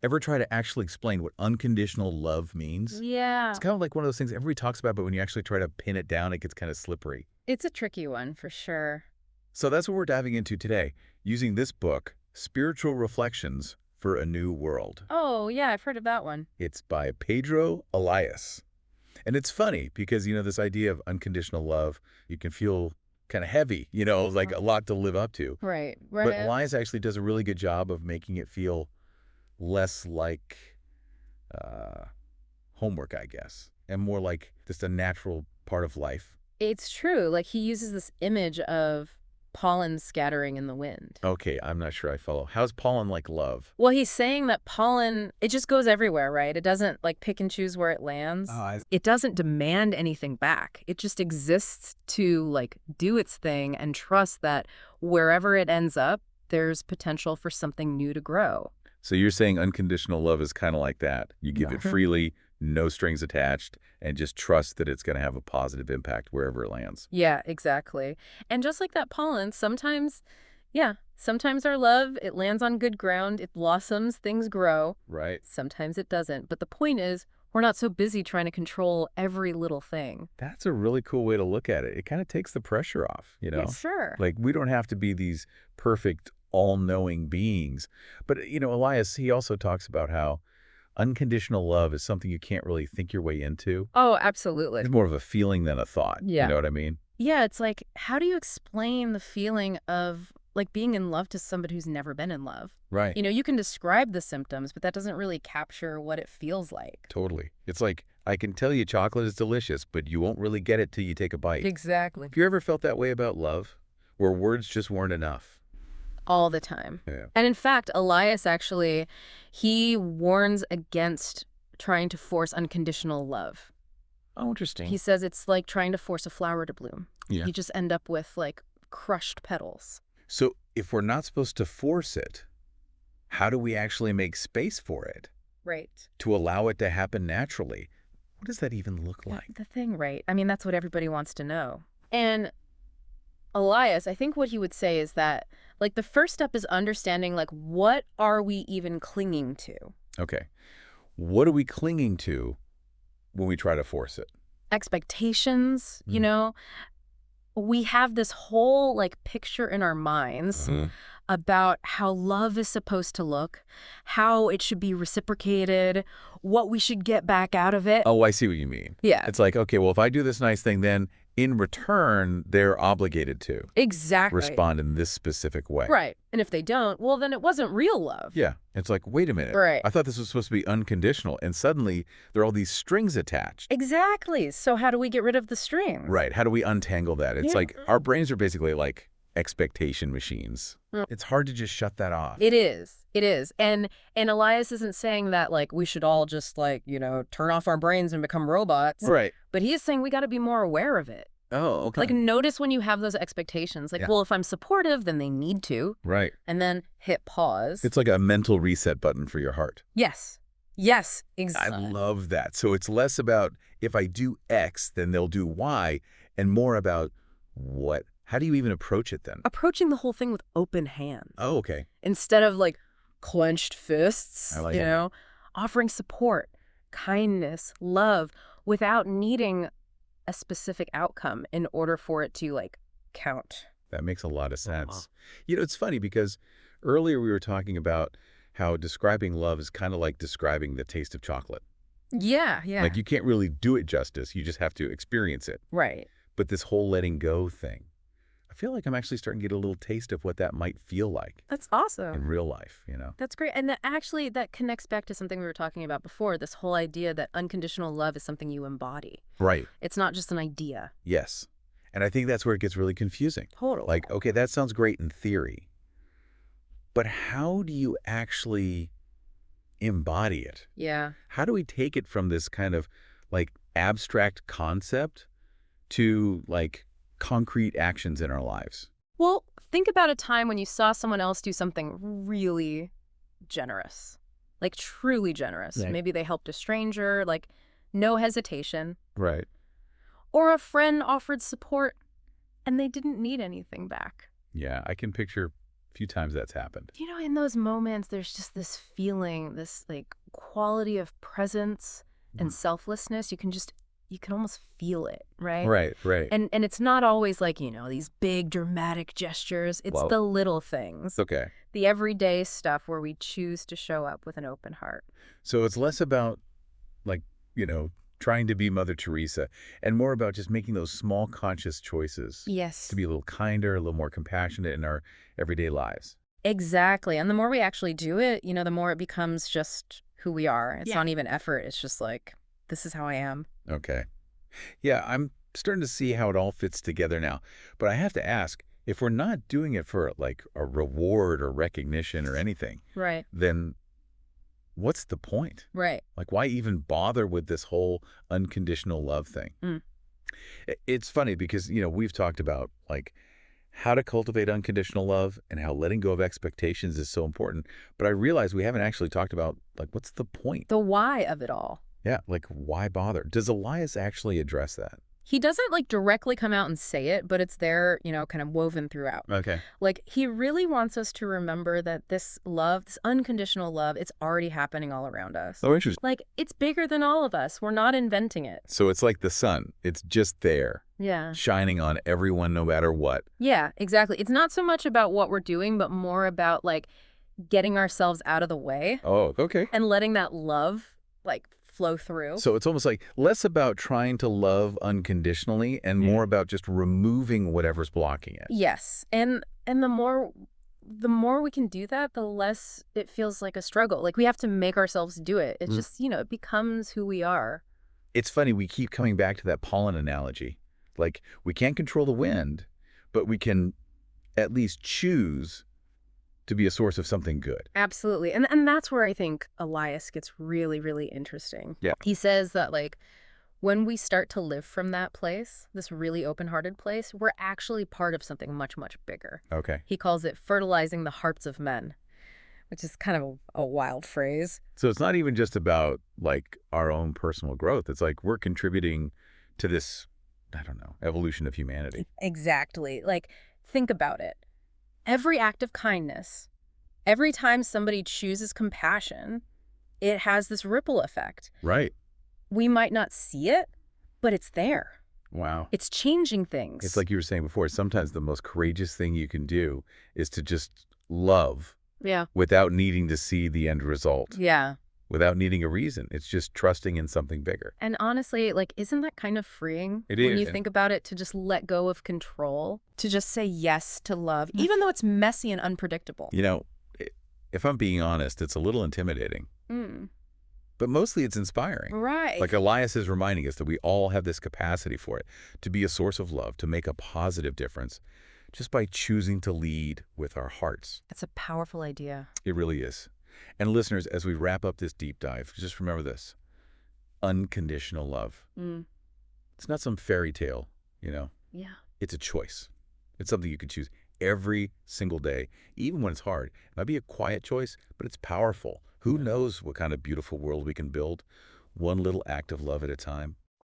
ever try to actually explain what unconditional love means? Yeah. It's kind of like one of those things everybody talks about, but when you actually try to pin it down, it gets kind of slippery. It's a tricky one for sure. So that's what we're diving into today, using this book, Spiritual Reflections for a New World. Oh, yeah, I've heard of that one. It's by Pedro Elias. And it's funny because, this idea of unconditional love, you can feel kind of heavy, like a lot to live up to. Right, But right. Elias actually does a really good job of making it feel less like homework, I guess, and more like just a natural part of life. It's true. Like he uses this image of pollen scattering in the wind. Okay, I'm not sure I follow. How's pollen like love? Well, he's saying that pollen, it just goes everywhere, right? It doesn't like pick and choose where it lands. It doesn't demand anything back. It just exists to like do its thing and trust that wherever it ends up, there's potential for something new to grow. So you're saying unconditional love is kind of like that. You give it No. freely, no strings attached, and just trust that it's going to have a positive impact wherever it lands. Yeah, exactly. And just like that pollen, sometimes, yeah, sometimes our love, it lands on good ground, it blossoms, things grow. Right. Sometimes it doesn't. But the point is, we're not so busy trying to control every little thing. That's a really cool way to look at it. It kind of takes the pressure off, Yeah, sure. Like, we don't have to be these perfect, all-knowing beings. But, Elias, he also talks about how unconditional love is something you can't really think your way into. Oh, absolutely. It's more of a feeling than a thought. Yeah. You know what I mean? Yeah, it's like, how do you explain the feeling of like being in love to somebody who's never been in love? Right. You can describe the symptoms, but that doesn't really capture what it feels like. Totally. It's like, I can tell you chocolate is delicious, but you won't really get it till you take a bite. Exactly. Have you ever felt that way about love, where words just weren't enough? All the time. Yeah. And in fact, Elias actually, he warns against trying to force unconditional love. Oh, interesting. He says it's like trying to force a flower to bloom. Yeah. You just end up with like crushed petals. So if we're not supposed to force it, how do we actually make space for it Right. to allow it to happen naturally? What does that even look like? The thing, right? I mean, that's what everybody wants to know. And Elias, I think what he would say is that like the first step is understanding like what are we even clinging to? Okay. What are we clinging to when we try to force it? Expectations, we have this whole like picture in our minds about how love is supposed to look, how it should be reciprocated, what we should get back out of it. Oh, I see what you mean. Yeah. It's like, okay, well, if I do this nice thing, then in return, they're obligated to Exactly. respond in this specific way. Right. And if they don't, well, then it wasn't real love. Yeah. It's like, wait a minute. Right. I thought this was supposed to be unconditional. And suddenly there are all these strings attached. Exactly. So how do we get rid of the strings? Right. How do we untangle that? It's Yeah. like our brains are basically like expectation machines. Mm. It's hard to just shut that off. It is. It is. And Elias isn't saying that like we should all just like, turn off our brains and become robots. Right. But he is saying we got to be more aware of it. Oh, okay. Like notice when you have those expectations. Like, Yeah. well, if I'm supportive, then they need to. Right. And then hit pause. It's like a mental reset button for your heart. Yes. Yes. I Exactly. love that. So it's less about if I do X, then they'll do Y, and more about what. How do you even approach it then? Approaching the whole thing with open hands. Oh, okay. Instead of like clenched fists, I like it. offering support, kindness, love without needing a specific outcome in order for it to like count. That makes a lot of sense. It's funny because earlier we were talking about how describing love is kind of like describing the taste of chocolate. Yeah, yeah. Like you can't really do it justice. You just have to experience it. Right. But this whole letting go thing, I feel like I'm actually starting to get a little taste of what that might feel like That's awesome. in real life, That's great. And that connects back to something we were talking about before, this whole idea that unconditional love is something you embody. Right. It's not just an idea. Yes. And I think that's where it gets really confusing. Totally. Like, okay, that sounds great in theory, but how do you actually embody it? Yeah. How do we take it from this kind of like abstract concept to like concrete actions in our lives? Well, think about a time when you saw someone else do something really generous, like truly generous. Right. Maybe they helped a stranger, like no hesitation. Right. Or a friend offered support and they didn't need anything back. Yeah, I can picture few times that's happened. In those moments, there's just this feeling, this like quality of presence and selflessness. You can almost feel it, right? Right, right. And it's not always like, these big dramatic gestures. It's Well, the little things, okay. the everyday stuff where we choose to show up with an open heart. So it's less about, like, trying to be Mother Teresa and more about just making those small conscious choices Yes. to be a little kinder, a little more compassionate in our everyday lives. Exactly. And the more we actually do it, the more it becomes just who we are. It's not even effort. It's just like, this is how I am. Okay. Yeah, I'm starting to see how it all fits together now. But I have to ask, if we're not doing it for like a reward or recognition or anything, Right. then what's the point? Right. Like, why even bother with this whole unconditional love thing? Mm. It's funny because, we've talked about like how to cultivate unconditional love and how letting go of expectations is so important. But I realize we haven't actually talked about like, what's the point? The why of it all. Yeah, like why bother? Does Elias actually address that? He doesn't like directly come out and say it, but it's there, kind of woven throughout. Okay. Like he really wants us to remember that this love, this unconditional love, it's already happening all around us. Oh, interesting. Like it's bigger than all of us. We're not inventing it. So it's like the sun. It's just there, Yeah. shining on everyone no matter what. Yeah, exactly. It's not so much about what we're doing, but more about like getting ourselves out of the way Oh, okay. and letting that love like flow through. So it's almost like less about trying to love unconditionally and more about just removing whatever's blocking it. Yes. And the more we can do that, the less it feels like a struggle. Like we have to make ourselves do it. It's just, it becomes who we are. It's funny, we keep coming back to that pollen analogy. Like, we can't control the wind, but we can at least choose to be a source of something good. Absolutely. And that's where I think Elias gets really, really interesting. Yeah. He says that like when we start to live from that place, this really open-hearted place, we're actually part of something much, much bigger. Okay. He calls it fertilizing the hearts of men, which is kind of a wild phrase. So it's not even just about, like, our own personal growth. It's like we're contributing to this, I don't know, evolution of humanity. Exactly. Like, think about it. Every act of kindness, every time somebody chooses compassion, it has this ripple effect. Right. We might not see it, but it's there. Wow. It's changing things. It's like you were saying before, sometimes the most courageous thing you can do is to just love Yeah. without needing to see the end result, Yeah. without needing a reason. It's just trusting in something bigger. And honestly, like, isn't that kind of freeing? It When is. you think about it, to just let go of control, to just say yes to love, even though it's messy and unpredictable. If I'm being honest, it's a little intimidating, Mm. but mostly it's inspiring. Right. Like Elias is reminding us that we all have this capacity for it, to be a source of love, to make a positive difference, just by choosing to lead with our hearts. That's a powerful idea. It really is. And listeners, as we wrap up this deep dive, just remember this: unconditional love. Mm. It's not some fairy tale, Yeah. It's a choice. It's something you can choose every single day, even when it's hard. It might be a quiet choice, but it's powerful. Who knows what kind of beautiful world we can build, one little act of love at a time.